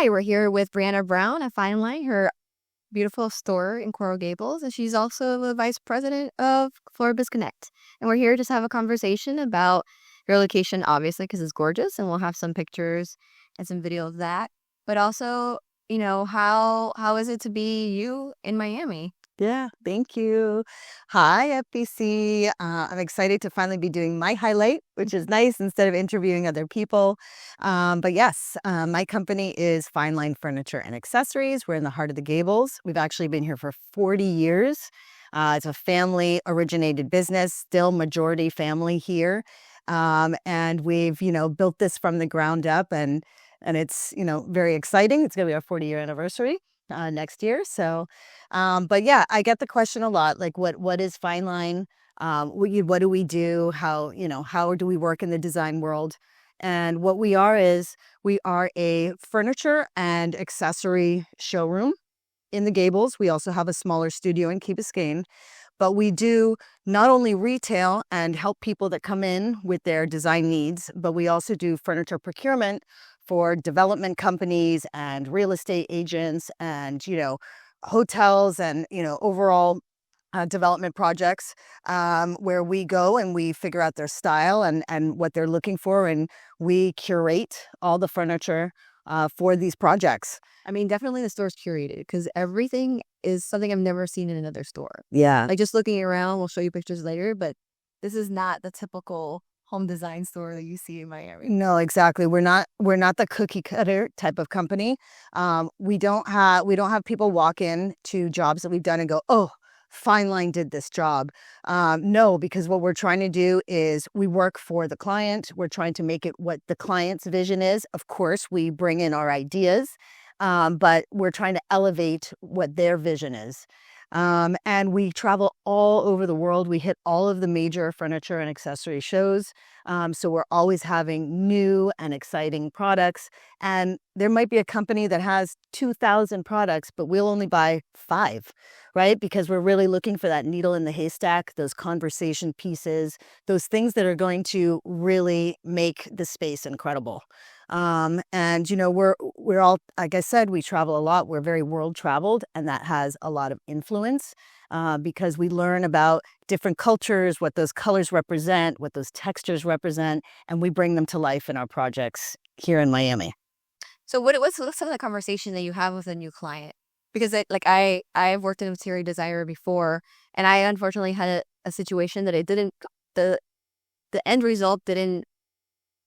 Hi, we're here with Brianna Brown at Fine Line, her beautiful store in Coral Gables, and she's also the vice president of Floribus Connect. And we're here just to have a conversation about your location, obviously, because it's gorgeous, and we'll have some pictures and some video of that. But also, how is it to be you in Miami? Yeah, thank you. Hi, FBC. I'm excited to finally be doing my highlight, which is nice instead of interviewing other people. But yes, my company is Fine Line Furniture and Accessories. We're in the heart of the Gables. We've actually been here for 40 years. It's a family originated business, still majority family here. And we've, built this from the ground up and it's, very exciting. It's going to be our 40-year anniversary next year. So, but yeah, I get the question a lot, like what is Fine Line? What do we do? How do we work in the design world? And what we are is we are a furniture and accessory showroom in the Gables. We also have a smaller studio in Key Biscayne, but we do not only retail and help people that come in with their design needs, but we also do furniture procurement for development companies and real estate agents and, hotels and, overall development projects where we go and we figure out their style and what they're looking for. And we curate all the furniture for these projects. I mean, definitely the store's curated because everything is something I've never seen in another store. Yeah. Like just looking around, we'll show you pictures later, but this is not the typical home design store that you see in Miami. No, exactly. We're not the cookie cutter type of company. We don't have people walk in to jobs that we've done and go, oh, Fine Line did this job. No, because what we're trying to do is we work for the client. We're trying to make it what the client's vision is. Of course, we bring in our ideas, but we're trying to elevate what their vision is. And we travel all over the world. We hit all of the major furniture and accessory shows. So we're always having new and exciting products. And there might be a company that has 2,000 products, but we'll only buy 5, right? Because we're really looking for that needle in the haystack, those conversation pieces, those things that are going to really make the space incredible. And we're all, like I said, we travel a lot. We're very world traveled, and that has a lot of influence because we learn about different cultures, what those colors represent, what those textures represent, and we bring them to life in our projects here in Miami. So what's some of the conversation that you have with a new client? Because I've worked in interior designer before, and I unfortunately had a situation that the end result it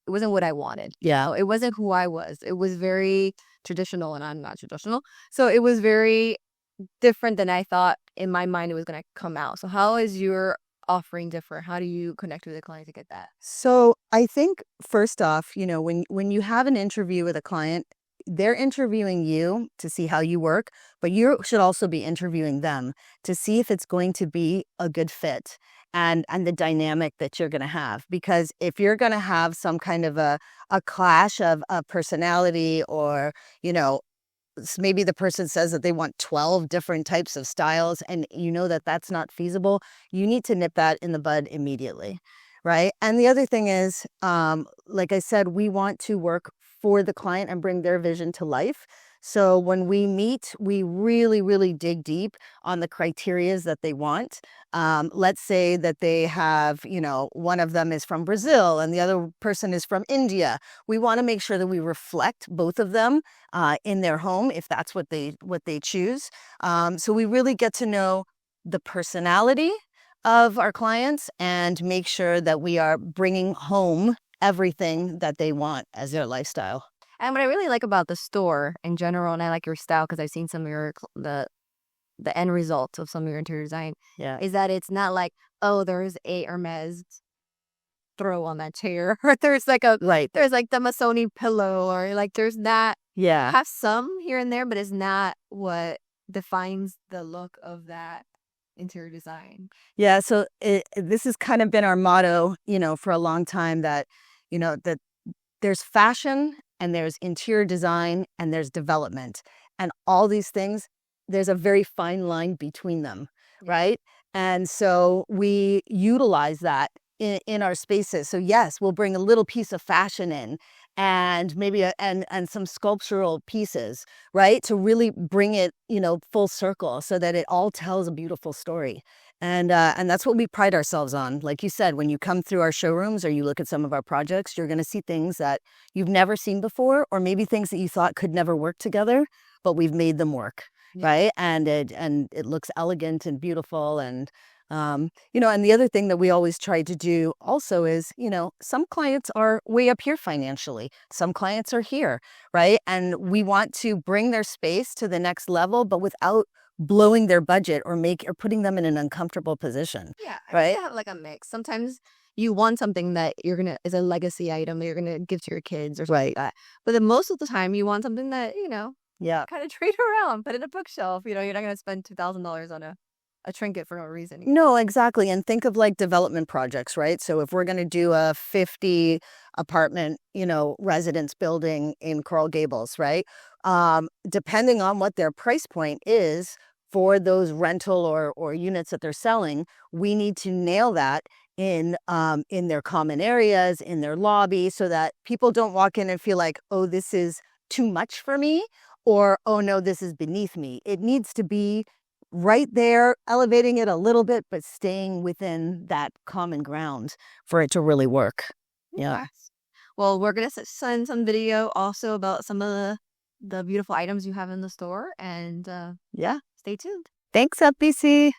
wasn't what I wanted. Yeah. It wasn't who I was. It was very traditional, and I'm not traditional. So it was very different than I thought in my mind it was going to come out. So how is your offering different? How do you connect with the client to get that? So I think first off, when you have an interview with a client, they're interviewing you to see how you work, but you should also be interviewing them to see if it's going to be a good fit and the dynamic that you're going to have. Because if you're going to have some kind of a clash of a personality or, maybe the person says that they want 12 different types of styles and that's not feasible, you need to nip that in the bud immediately. Right. And the other thing is, like I said, we want to work for the client and bring their vision to life. So when we meet, we really, really dig deep on the criterias that they want. Let's say that they have, one of them is from Brazil and the other person is from India. We want to make sure that we reflect both of them in their home if that's what they choose. So we really get to know the personality of our clients and make sure that we are bringing home everything that they want as their lifestyle. And what I really like about the store in general, and I like your style because I've seen some of the end results of some of your interior design, Yeah. is that it's not like, oh, there's a Hermes throw on that chair, or there's like the Missoni pillow, or like there's not. Yeah. Have some here and there, but it's not what defines the look of that interior design. Yeah. So this has kind of been our motto, for a long time that, that there's fashion and there's interior design and there's development, and all these things, there's a very fine line between them. Right. And so we utilize that in our spaces. So yes, we'll bring a little piece of fashion in and maybe and some sculptural pieces, right? To really bring it, full circle so that it all tells a beautiful story. And that's what we pride ourselves on. Like you said, when you come through our showrooms or you look at some of our projects, you're going to see things that you've never seen before, or maybe things that you thought could never work together, but we've made them work, right? And it looks elegant and beautiful. And the other thing that we always try to do also is, some clients are way up here financially. Some clients are here, right? And we want to bring their space to the next level, but without blowing their budget or putting them in an uncomfortable position, Yeah, I think right? they have like a mix. Sometimes you want something that is a legacy item that you're gonna give to your kids or something like Right. that. But then most of the time you want something that, Yeah. kind of trade around, put in a bookshelf. You're not gonna spend $2,000 on a trinket for no reason. No, exactly. And think of like development projects, right? So if we're going to do a 50 apartment, residence building in Coral Gables, right? Depending on what their price point is for those rental or units that they're selling, we need to nail that in their common areas, in their lobby, so that people don't walk in and feel like, oh, this is too much for me, or oh no, this is beneath me. It needs to be right there, elevating it a little bit, but staying within that common ground for it to really work. Yeah. Okay. Well, we're gonna send some video also about some of the beautiful items you have in the store, and Yeah. stay tuned. Thanks, FBC.